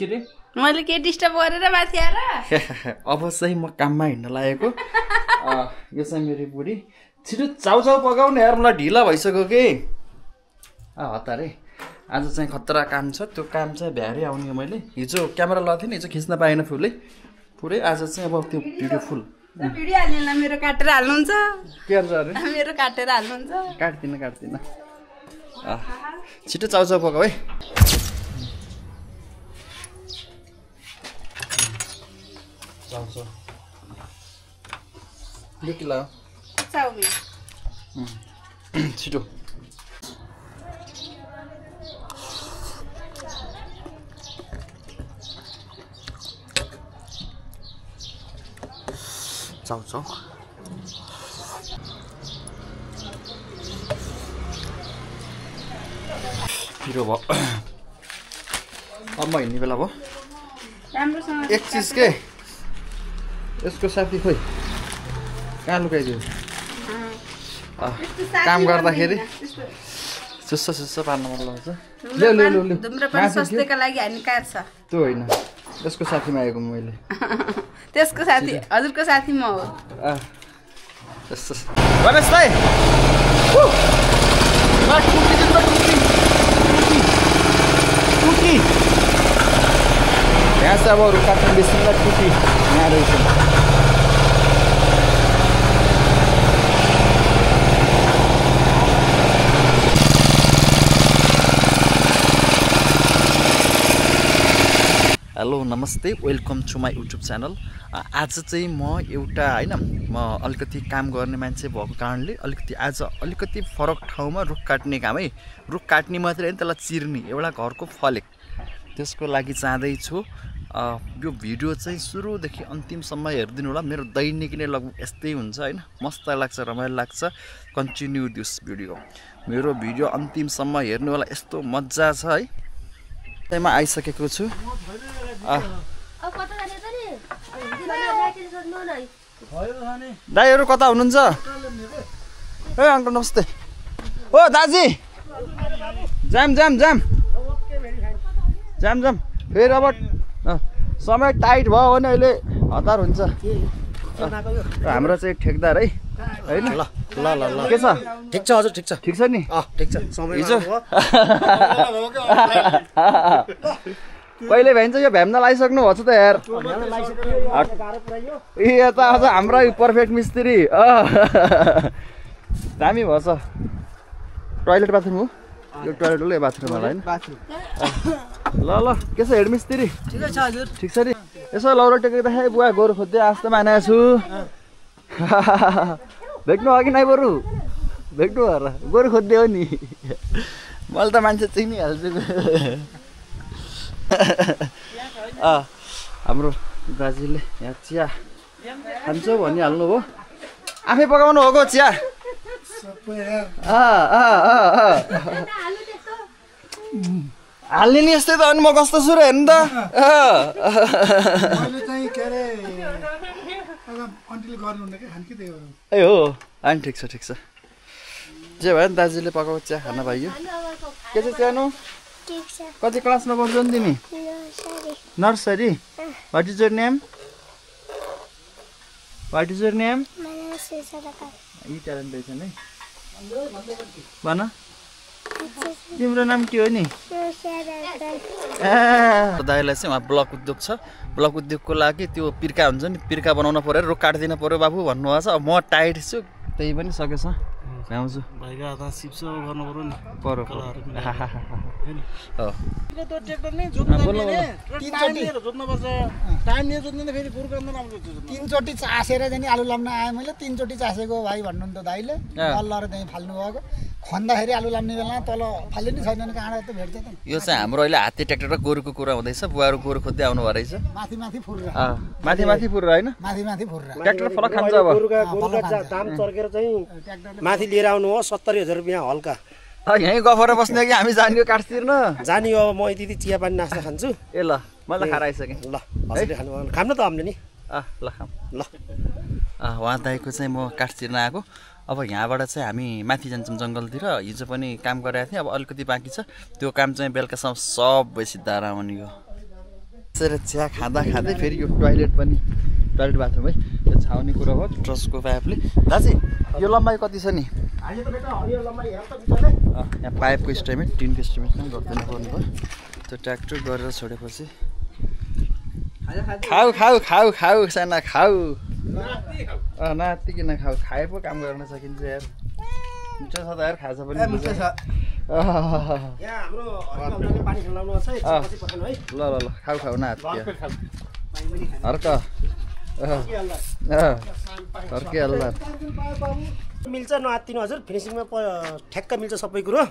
के रे मैले के डिस्टर्ब गरेर माथि आएर अब चाहिँ म काममा हिँड्न लागेको यो चाहिँ मेरो बुढी छिटो चाउचाउ पकाउने यार मलाई ढिला भइसक्यो कि हतारे आज चाहिँ खतरा काम छ त्यो काम चाहिँ भ्यारै आउने हो मैले हिजो क्यामेरा लगाएको थिएँ नि हिजो खिच्न पाएन पुरै आज चाहिँ अब त्यो भिडियो फुल भिडियो हाल्नेलाई मेरो काटेर हाल्नुहुन्छ के गर्छ अरे मेरो काटेर हाल्नुहुन्छ काट्दिनँ छिटो चाउचाउ पकाऊ है चाउचाउ दुकिला चाउमिन छिटो चाउचाउ पिरो भयो अब म हिँड्ने बेला भयो राम्रोसँग एक चिज के यसको साथी खोइ कहाँ लुकाइदियो काम गर्दाखेरि सुस्स पार्न मन लाग्छ धुम्रपान स्वास्थ्यका लागि हानिकारक छ त्यो होइन यसको साथी मागेको मैले त्यसको साथी हजुरको साथी म हो गणेश दाइ यहाँ चाहिँ अब रुखकाट्ने बेसिनलाई टुकी यहाँ रहेछ हेलो नमस्ते welcome to my YouTube channel आज चाहिँ म एउटा होइन म अलिकति काम गर्ने मान्छे भएको कारणले अलिकति फरक ठाउँमा रुख काट्ने काम है रुख काट्ने मात्रै होइन त्यसलाई चिर्ने एउटा घरको फलेक त्यसको लागि चाहँदैछु यो भिडियो चाहिँ सुरुदेखि अन्तिमसम्म हेरिदिनु होला मेरो दैनिक नै लगभग यस्तै हुन्छ होइन मस्त लाग्छ रमाइलो लाग्छ कन्टिन्यू दिस भिडियो मेरो भिडियो अन्तिमसम्म हेर्नु होला यस्तो मजा छ है त्यहीमा आइसकेको छु दाइहरू कता हुनुहुन्छ ए अङ्कल नमस्ते ओ दाजी जाम फेरि अब समय टाइट भयो भने अहिले हतार हुन्छ हाम्रो चाहिँ ठेकदार है होइन ल के छ ठिक छ हजुर ठिक छ नि ठिक छ हिजो कहिले भइन्छ यो भ्याम्न लगाइसक्नु भएको छ त यार ए त आज हाम्रो पर्फेक्ट मिस्त्री दामी भएछ टोइलेट बाथरुम हो यो टोइलेट हो बाथरुम होला होइन ल के छ हेड मिस्त्री ठिक छ नि यसो लौरो टेक्दाखेरि बुवा गोरु खोज्दै आस्तो मानेको छु भेट्नु अघि नै बरु भेट्नु भएर गोरु खोज्दै हो नि मैले त मान्छे चिनिहाल्छु हाम्रो दाजुले यहाँ चिया खान्छौ भनिहाल्नु भयो आफै पकाउनु हो गो चिया हाल्ने नि यस्तै त अनि म कस्तो छु र हेर्नु त ए हो अनि ठिक छ जे भयो नि दाजुले पकाएको चिया खान पाइयो के छ सानो कति क्लासमा पढ्छौ नि तिमी nursery what is your name यी ट्यालेन्ट रहेछ नि भन तिम्रो नाम के हो नि दाइलाई चाहिँ उहाँ ब्लक उद्योग छ ब्लक उद्योगको लागि त्यो पिर्का हुन्छ नि पिर्का बनाउन पर्यो रुख काट्दिन पर्यो बाबु भन्नुभएको छ अब म टाइट छु त्यही पनि सकेछ भ्याउँछु तीनचोटि चासेर चाहिँ आलु लाम्न आएँ मैले तीनचोटि चासेको भाइ भन्नुहुन्थ्यो दाइले तल त्यहीँ फाल्नु भएको खन्दाखेरि आलु लाम्ने बेला तल फाल्ने नि छैन काँडा त भेट्छ त यो चाहिँ हाम्रो अहिले हात्ती ट्र्याक्टर र गोरुको कुरा हुँदैछ बुवाहरू गोरु खोज्दै आउनु भएर रहेछ माथि फुर्रा माथि फुर्रा होइन माथि फुर्रा ट्र्याक्टर फल खान्छ अब गोरुका दाम चर्केर चाहिँ माथि लिएर आउनु हो 70,000 रुपियाँ हल्का यहीँ गफेर बस्ने कि हामी जाने काठ तिर्न जाने हो म यति चिया पानी नास्ता खान्छु ए ल मलाई खाएर आइसकेँ ल हजुरले खानु त हामीले नि ल खाम ल उहाँ दाइको चाहिँ म काठ तिर्न आएको अब यहाँबाट चाहिँ हामी माथि जान्छौँ जङ्गलतिर हिजो पनि काम गरेको थिएँ अब अलिकति बाँकी छ त्यो काम चाहिँ बेलुकासम्म सब बेसी दारा आउने हो त्यसरी चिया खाँदा फेरि यो टोयलेट बाथरुम है यो छाउने कुरा हो ट्रसको पाइपले। दाजु यो लम्बाइ कति छ नि? यहाँ पाइपको इस्टिमेट टिनको इस्टिमेट पनि गर्दैन पर्नु भयो। त्यो ट्र्याक्टर गरेर छोडेपछि खाऊ साना खाऊ नातिकिन खाऊ खाए पो काम गर्न सकिन्छ यार। मिठो छ त यार खाजा पनि ल खाऊ नाति हर्क हर्किहाल्ला मिल्छ नआत्तिनु हजुर। फिनिसिङमा ठ्याक्क मिल्छ सबै कुरो।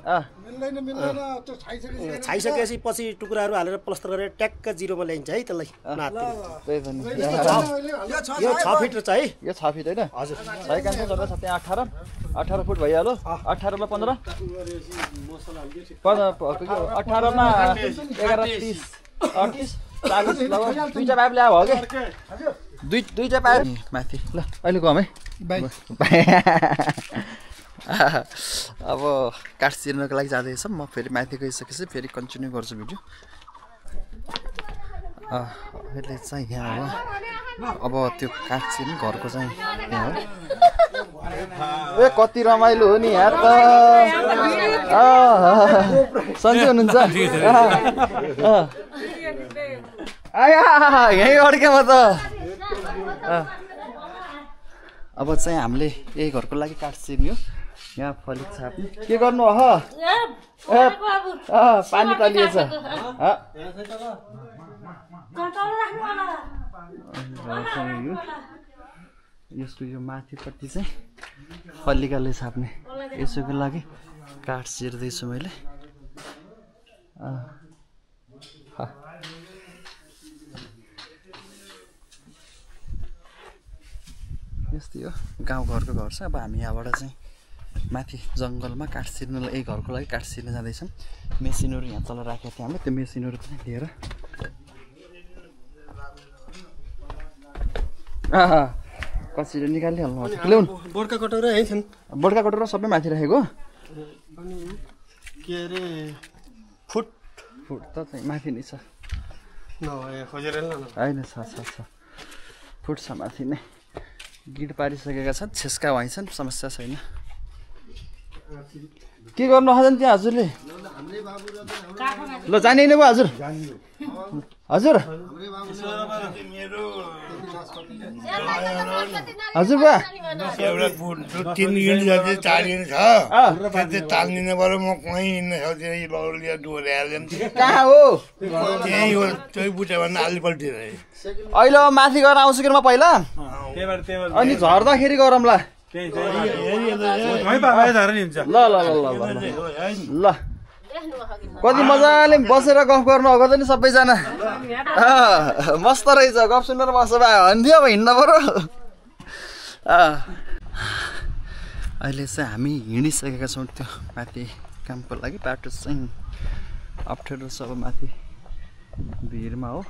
छाइसकेपछि पछि टुक्राहरू हालेर प्लस्टर गरेर ट्याक्क जिरोमा ल्याइन्छ है त्यसलाई नआत्तिनु। यो 6 फिट छ है? यो 6 फिट होइन हजुर। 6 कान्छ जग्गा छ त्यहाँ 18 फुट भइहाल्यो। 18 मा 15 18 मा 11 30 38 40 दुईटा पाइप ल्यायो हो कि दुईटा पाइप माथि ल अहिले गम है अब काठ चिर्नको लागि जाँदैछ। म फेरि माथि गइसकेपछि फेरि कन्टिन्यू गर्छु भिडियो। अहिले चाहिँ यहाँ हो अब त्यो काठ चिर्ने घरको चाहिँ यहाँ हो। ए कति रमाइलो हो नि यहाँ त। सन्चै हुनुहुन्छ? यहीँ अड्के म त। अब चाहिँ हामीले यही घरको लागि काठ चिर्ने हो। यहाँ फलिक छाप्ने के गर्नु हो? पानी तलिएछ। यसको यो माथिपट्टि चाहिँ फलिकाले छाप्ने यसोको लागि काठ चिर्दैछु मैले। यस्तै हो गाउँघरको घर छ। अब हामी यहाँबाट चाहिँ माथि जङ्गलमा काठ चिर्नलाई यही घरको लागि काठ चिर्न जाँदैछौँ। मेसिनहरू यहाँ तल राखेको थियो हामीले त्यो मेसिनहरू पनि लिएर कसरी निकालिहाल्नु पर्छ। ल्याउनु बोर्डका कटौरा है छन्। बोर्डका कटौरा सबै माथि राखेको के अरे फुट त चाहिँ माथि नै छ होइन छ फुट छ माथि नै। गिट पारिसकेका छन् छेस्का भइन्छन् समस्या छैन। के गर्नु खोज्छ त्यहाँ हजुरले? ल जाने नै भयो हजुर? हजुर हजुर बा एउटा 3 युनिट जति 4 युनिट छ त्यो तान्दिनु पर्यो। म कहीँ हिँड्न सक्दिनँ। बाउले डोर्याएर कहाँ हो? त्यही हो त्यही बुटेभन्दा आलिपल्टी रहे। अहिले माथि गएर आउँछु कि म पहिला अनि झर्दाखेरि गरौँला। ल कति मजाले बसेर गफ गर्नु आएको त नि सबैजना। मस्त रहेछ गफ सुनेर बस्नु भयो भन्थ्यो। अब हिँड्नु पर्यो। अहिले चाहिँ हामी हिँडिसकेका छौँ त्यो माथि कामको लागि। बाटो चाहिँ अप्ठ्यारो छ अब माथि भिरमा हो।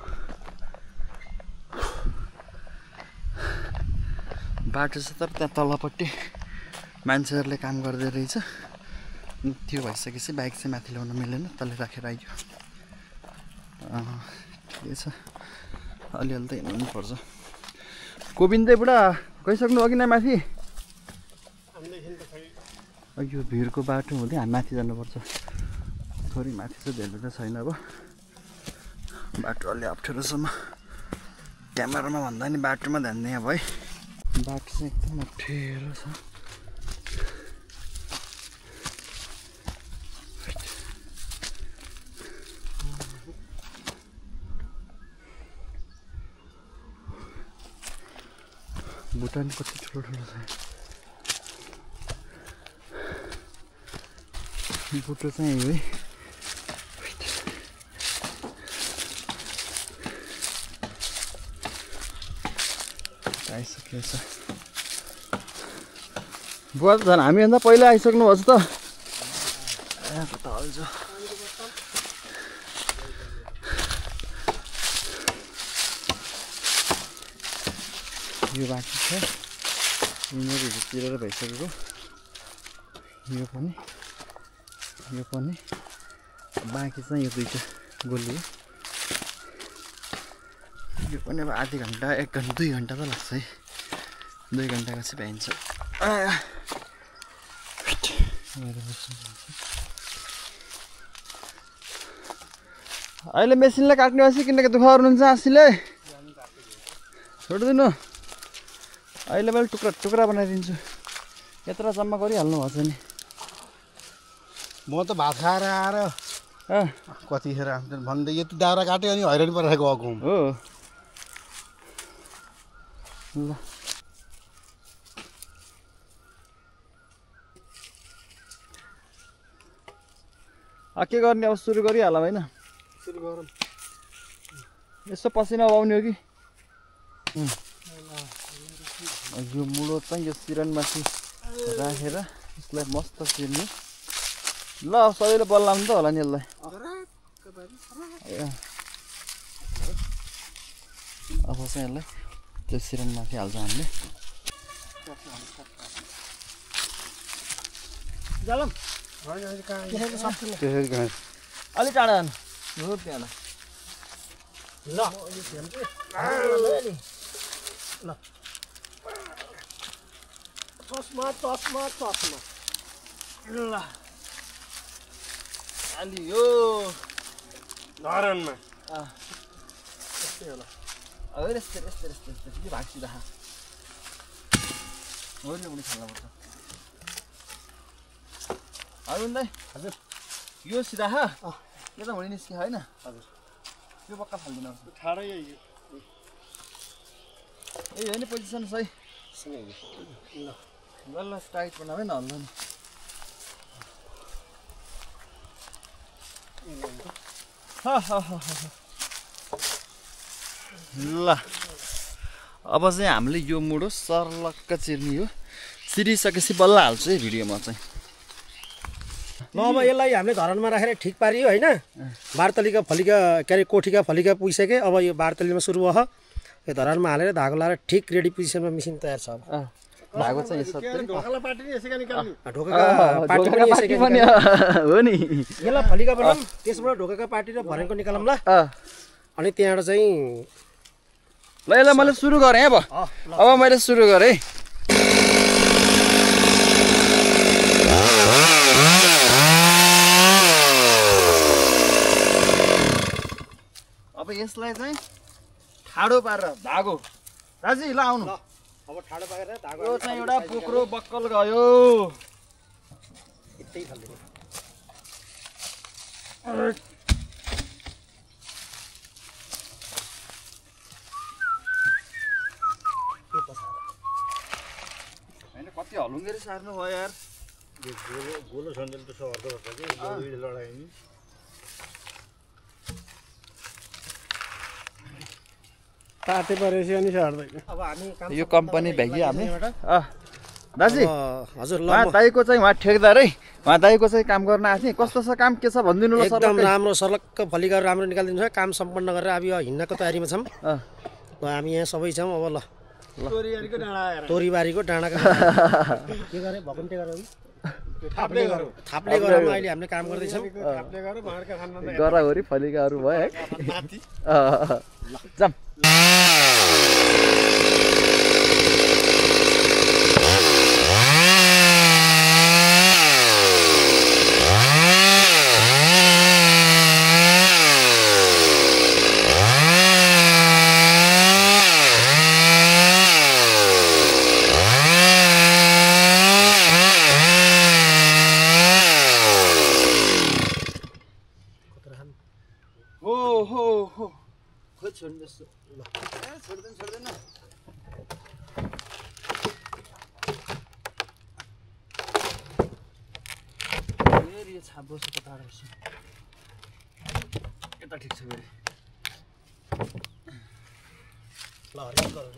बाटो छ तर त्यहाँ तलपट्टि मान्छेहरूले काम गर्दै रहेछ। त्यो भइसकेपछि बाइक चाहिँ माथि ल्याउन मिलेन तलै राखेर आइयो। ठिकै छ अलिअलि त हिँड्नुपर्छ। गोविन्दै बुढा गइसक्नु हो कि न माथि? यो भिरको बाटो हुँदै हामी माथि जानुपर्छ। थोरै माथि चाहिँ धेरै त छैन। अब बाटो अलि अप्ठ्यारोसम्म क्यामेरामा भन्दा नि बाटोमा ध्यान दिए अब है। बाटो चाहिँ एकदम अप्ठ्यारो छ। भुटान कति ठुलो ठुलो छ। बुटो चाहिँ है आइसकेको छ। बुवा त झन् हामीभन्दा पहिला आइसक्नु भएको छ त। यहाँको त हाल्छु यो बाँकी छ। यिनीहरू चिरेर भइसकेको यो पनि बाँकी चाहिँ यो दुईटा गोली हो। यो पनि अब आधी घन्टा 1 घन्टा 2 घन्टा त लाग्छ है 2 घन्टाको चाहिँ भ्याइन्छ अहिले मेसिनले काट्ने भएपछि किनकि दुःख गर्नुहुन्छ आसीले छोडिदिनु अहिले मैले टुक्रा टुक्रा बनाइदिन्छु यत्रो जम्मा गरिहाल्नु भएको छ नि म त भात खाएर आएर कतिखेर भन्दै यति दाउरा काट्यो अनि हैरानी परेर गएको हो ल के गर्ने अब सुरु गरिहालौँ होइन सुरु गरौँ यसो पसिना आउने हो कि यो मुडो चाहिँ यो सिरनमाथि राखेर यसलाई मस्त चिर्ने ल सबैले बल्लाउनु त होला नि यसलाई अब चाहिँ यसलाई त्यो सिरनमाथि हाल्छ हामीले अलिक टाढा जानु त्यहाँ ल चस्मा चस्मा चस्मा ल अलि यो धरनमा त्यस्तै होला अब यस्तै के भाग्छु दा हो नि उनी खाल्ला पर्छ अरुण दाइ हजुर यो सिधा ह के त हुने निस्के हैन हजुर यो पक्का फाल्दिनु ठाडै यो ए हैन पोजिसन सही ल ल टाइट बनावे न हल्ला नि ल अब चाहिँ हामीले यो मुडो सर्लक्क चिर्ने हो चिरिसकेपछि बल्ल हाल्छु है भिडियोमा चाहिँ ल अब यसलाई हामीले धरानमा राखेर ठिक पारियो होइन बारतलीका फलिका के अरे कोठीका फलिका पुगिसके अब यो बारतलीमा सुरु भयो यो धरानमा हालेर धागो लाएर ठिक रेडी पोजिसनमा मेसिन तयार छ अब धागो चाहिँ यसो ढोकालाई पार्टी नि यसैका निकाल्नु हो नि यसलाई फलिका बनाऊँ त्यसबाट ढोकाका पार्टी र भरेको निकालौँ ल अनि त्यहाँबाट चाहिँ ल यसलाई मैले सुरु गरेँ अब मैले सुरु गरेँ अब यसलाई चाहिँ ठाडो पारेर धागो राजी ल आउनु अब ठाडो पारेर धागो यो चाहिँ एउटा पोक्रो बक्कल गयो यतै थाल्दिनु हैन कति हलुङ्गेरी सार्नु भयो यार यो गोलो सन्जेल त सर्दो रहेछ कि यो लडाइ नि ताते परेपछि अनि सर्दैन अब हामी यो कम्पनी भ्याग्यो हामी दाजु हजुर ल उहाँ दाइको चाहिँ उहाँ ठेकदार है उहाँ दाइको चाहिँ काम गर्न आएको कस्तो छ काम के छ भनिदिनु ल एकदम राम्रो सर्लक्क फलिकाहरू राम्रो निकालिदिनु छ काम सम्पन्न गरेर अब यो हिँड्नको तयारीमा छौँ हामी यहाँ सबै छौँ अब ल तोरीबारीको डाँडाको के गरे भकुन्टे गरौँ थाप्ले गरौँ अहिले हामीले काम गर्दैछौँ गरावरी फलिकाहरू भयो है जाम छोड्दैन फेरि यो छाप बसेको टाढो रहेछ यता ठिक छ फेरि ल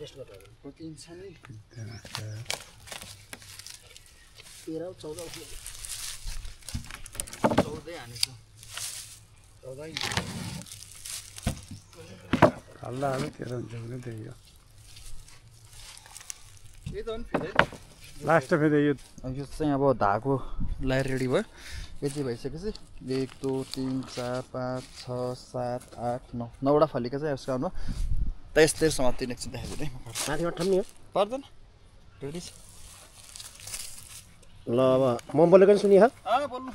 रेस्ट गर कति इन्च छ नि 13 14 हानेछु 14 इन्च हल्ला हाल्यो 13 इन्च पनि त्यही हो लास्ट फेरि यो चाहिँ अब धागो लाएर रेडी भयो यति भइसकेपछि 1 2 3 4 5 6 7 8 9 9वटा फलिका चाहिँ यसको आउनु त यस्तै समात्ने एकछिन देखाइदिनु है माथि ठम्नी हो पर्दैन रेडी छ ल अब म बोलेको नि सुनि बोल्नु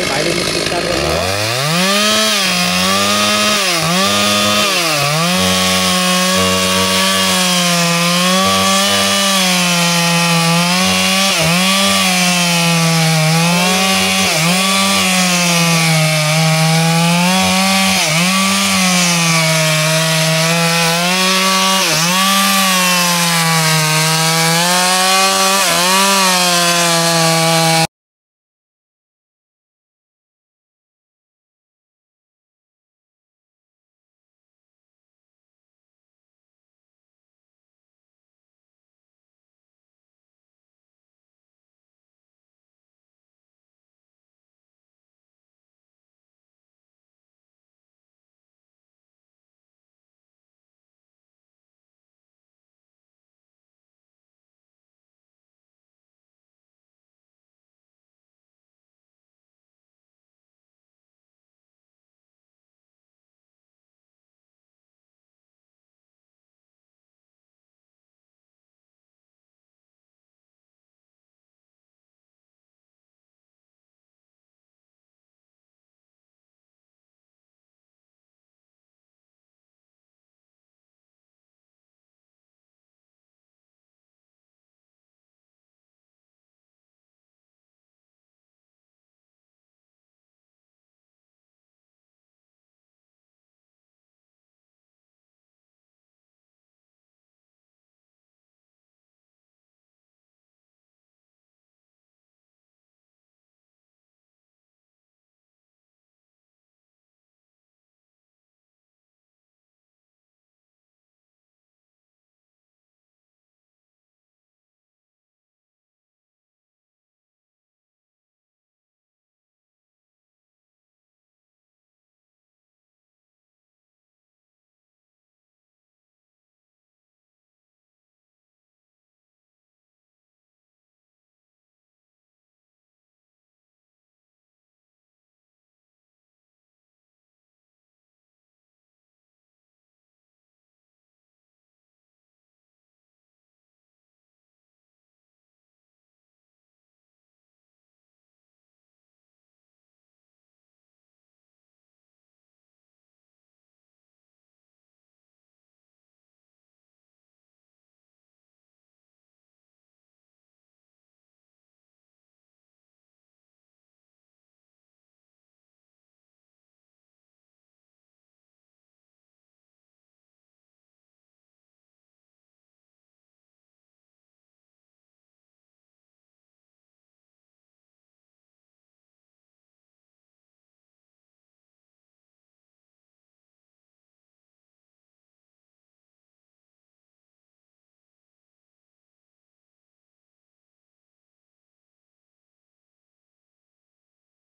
भाइले स्टार्ट गर्नु